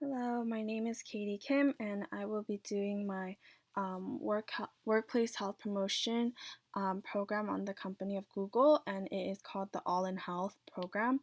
Hello, my name is Katie Kim, and I will be doing my workplace health promotion program on the company of Google, and it is called the All in Health program.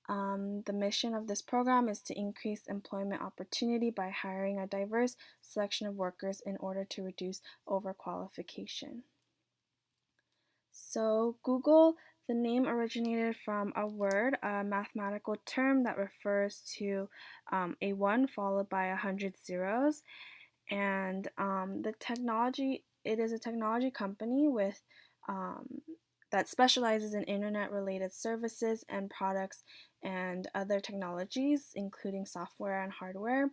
The mission of this program is to increase employment opportunity by hiring a diverse selection of workers in order to reduce overqualification. So, Google, the name originated from a word, a mathematical term that refers to a 1 followed by 100 zeros. And the technology, it is a technology company um, that specializes in internet related services and products and other technologies, including software and hardware.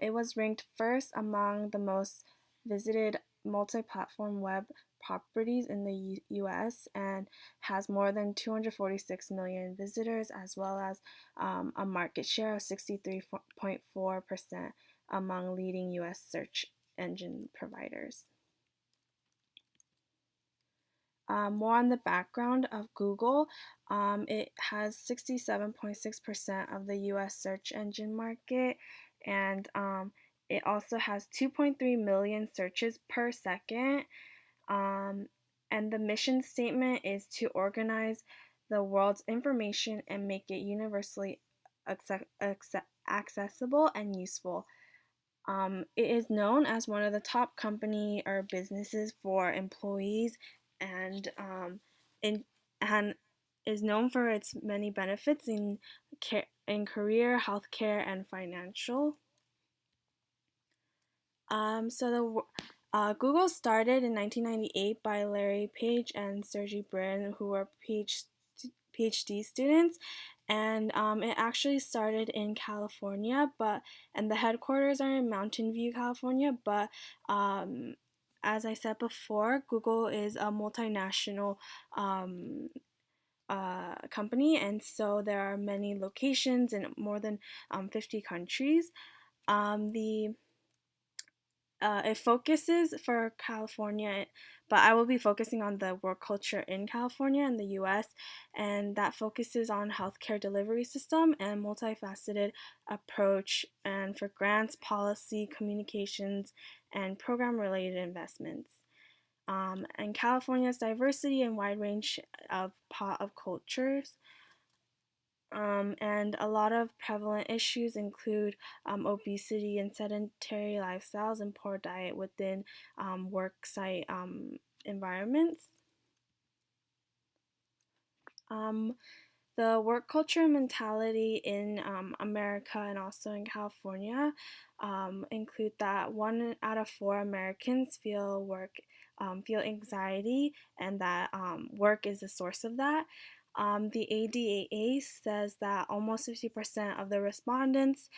It was ranked first among the most visited multi platform web properties in the US and has more than 246 million visitors, as well as a market share of 63.4% among leading US search engine providers. More on the background of Google, it has 67.6% of the US search engine market, and it also has 2.3 million searches per second. Um, and the mission statement is to organize the world's information and make it universally accessible and useful. It is known as one of the top company or businesses for employees and in and is known for its many benefits in career, healthcare, and financial. Google started in 1998 by Larry Page and Sergey Brin, who were PhD students, and it actually started in California, and the headquarters are in Mountain View, California. But as I said before, Google is a multinational company, and so there are many locations in more than 50 countries. The It focuses for California, but I will be focusing on the work culture in California and the US, and that focuses on healthcare delivery system and multifaceted approach and for grants, policy, communications, and program related investments. And California's diversity and wide range of cultures and a lot of prevalent issues include obesity and sedentary lifestyles and poor diet within work site environments. Um, the work culture mentality in America and also in California include that 1 out of 4 Americans feel anxiety, and that work is the source of that. The ADAA says that almost 50% of the respondents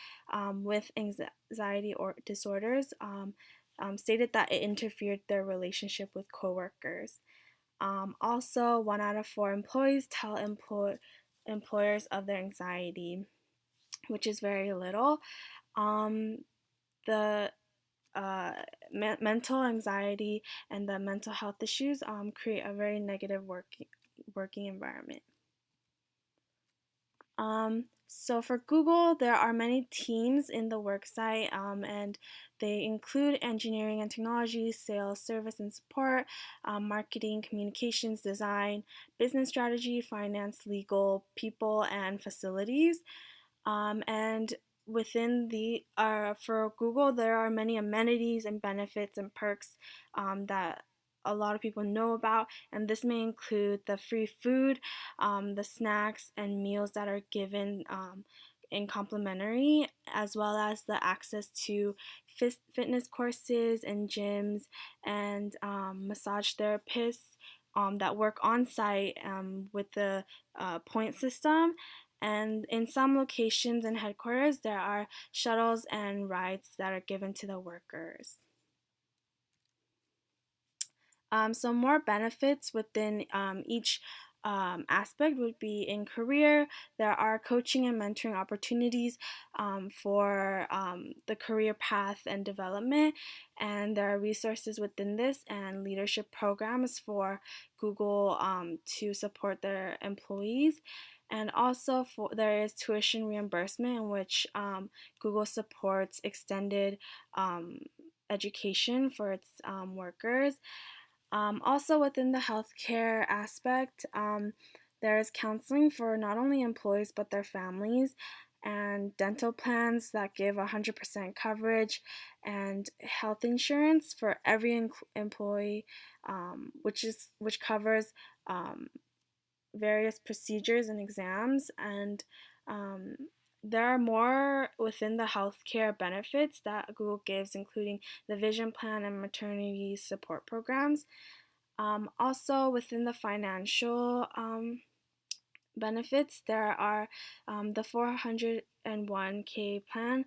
with anxiety or disorders stated that it interfered their relationship with coworkers. Also, 1 out of 4 employees tell employers of their anxiety, which is very little. Um, the mental anxiety and the mental health issues create a very negative working environment. So for Google, there are many teams in the worksite, and they include engineering and technology, sales, service and support, marketing, communications, design, business strategy, finance, legal, people, and facilities. And within the for Google, there are many amenities and benefits and perks that a lot of people know about, and this may include the free food, the snacks and meals that are given in complimentary, as well as the access to fitness courses and gyms and massage therapists that work on site with the point system. And in some locations and headquarters, there are shuttles and rides that are given to the workers. So more benefits within each aspect would be in career. There are coaching and mentoring opportunities for the career path and development, and there are resources within this and leadership programs for Google to support their employees. And also there is tuition reimbursement in which Google supports extended um, education for its workers. Also within the healthcare aspect, there is counseling for not only employees but their families, and dental plans that give 100% coverage, and health insurance for every employee, which covers various procedures and exams. And um, there are more within the healthcare benefits that Google gives, including the vision plan and maternity support programs. Also, within the financial benefits, there are the 401k plan,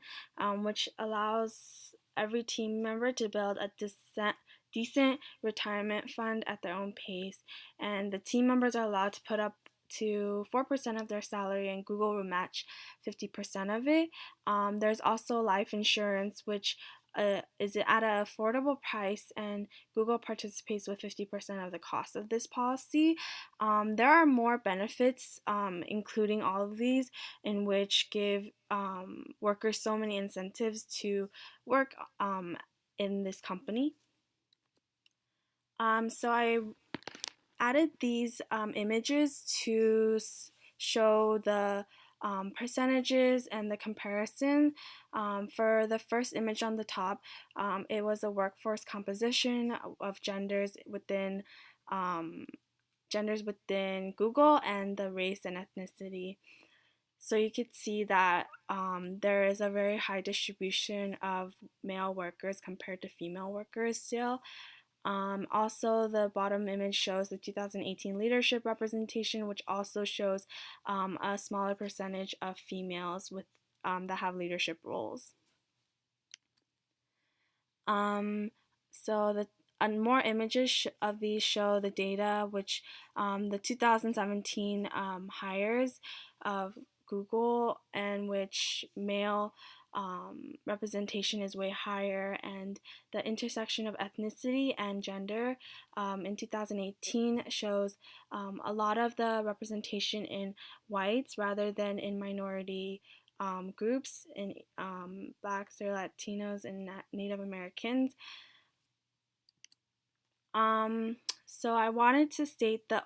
which allows every team member to build a decent retirement fund at their own pace. And the team members are allowed to put up to 4% of their salary, and Google will match 50% of it. There's also life insurance, which is at an affordable price, and Google participates with 50% of the cost of this policy. There are more benefits, including all of these, in which give workers so many incentives to work in this company. So I added these images to show the percentages and the comparison. For the first image on the top, it was a workforce composition of um, genders within Google, and the race and ethnicity. So you could see that there is a very high distribution of male workers compared to female workers still. Also, the bottom image shows the 2018 leadership representation, which also shows a smaller percentage of females that have leadership roles. So the more images of these show the data, which the 2017 hires of Google, and which male representation is way higher, and the intersection of ethnicity and gender in 2018 shows a lot of the representation in whites rather than in minority groups, in Blacks or Latinos and Native Americans. So I wanted to state the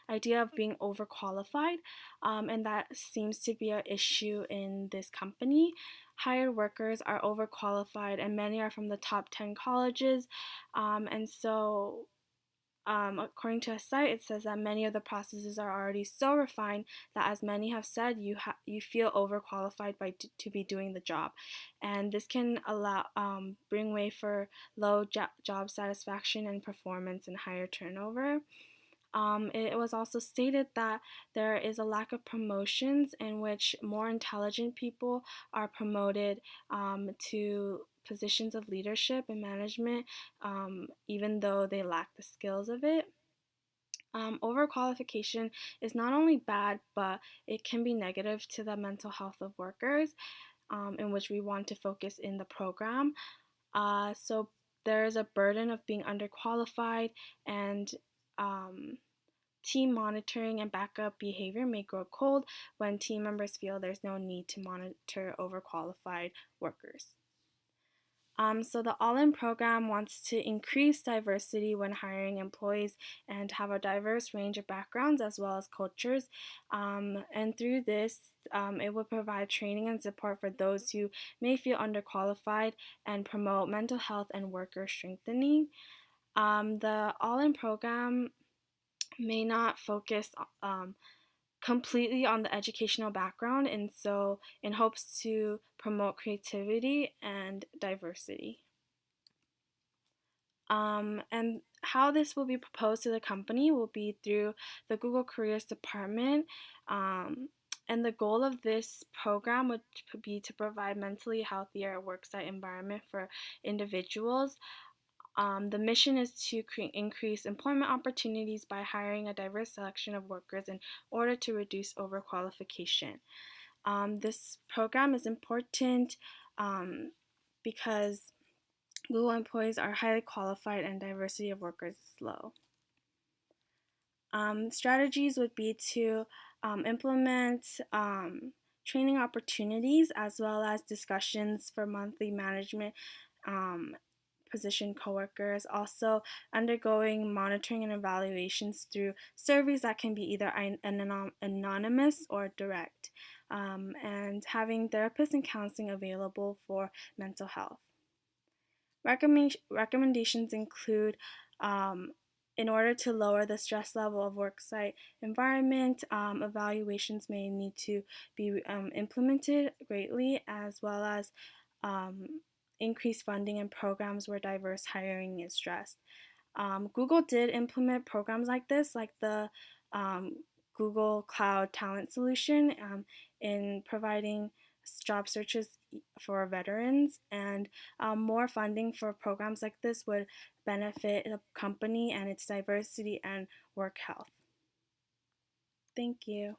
idea of being overqualified, and that seems to be an issue in this company. Hired workers are overqualified, and many are from the top 10 colleges, and so according to a site, it says that many of the processes are already so refined that, as many have said, you feel overqualified to be doing the job, and this can bring way for low job satisfaction and performance and higher turnover. It was also stated that there is a lack of promotions in which more intelligent people are promoted to positions of leadership and management, even though they lack the skills of it. Overqualification is not only bad, but it can be negative to the mental health of workers, in which we want to focus in the program. So there is a burden of being underqualified, and team monitoring and backup behavior may grow cold when team members feel there's no need to monitor overqualified workers. So the All-In program wants to increase diversity when hiring employees and have a diverse range of backgrounds as well as cultures. And through this, it will provide training and support for those who may feel underqualified and promote mental health and worker strengthening. The All-In program may not focus completely on the educational background, and so in hopes to promote creativity and diversity. And how this will be proposed to the company will be through the Google Careers Department. And the goal of this program would be to provide mentally healthier worksite environment for individuals. The mission is to increase employment opportunities by hiring a diverse selection of workers in order to reduce overqualification. This program is important because Google employees are highly qualified and diversity of workers is low. Strategies would be to implement training opportunities as well as discussions for monthly management um, position coworkers, also undergoing monitoring and evaluations through surveys that can be either anonymous or direct, and having therapists and counseling available for mental health. Recommendations include, in order to lower the stress level of worksite environment, evaluations may need to be implemented greatly, as well as increased funding in programs where diverse hiring is stressed. Google did implement programs like this, like the um, Google Cloud Talent Solution, in providing job searches for veterans, and more funding for programs like this would benefit the company and its diversity and work health. Thank you.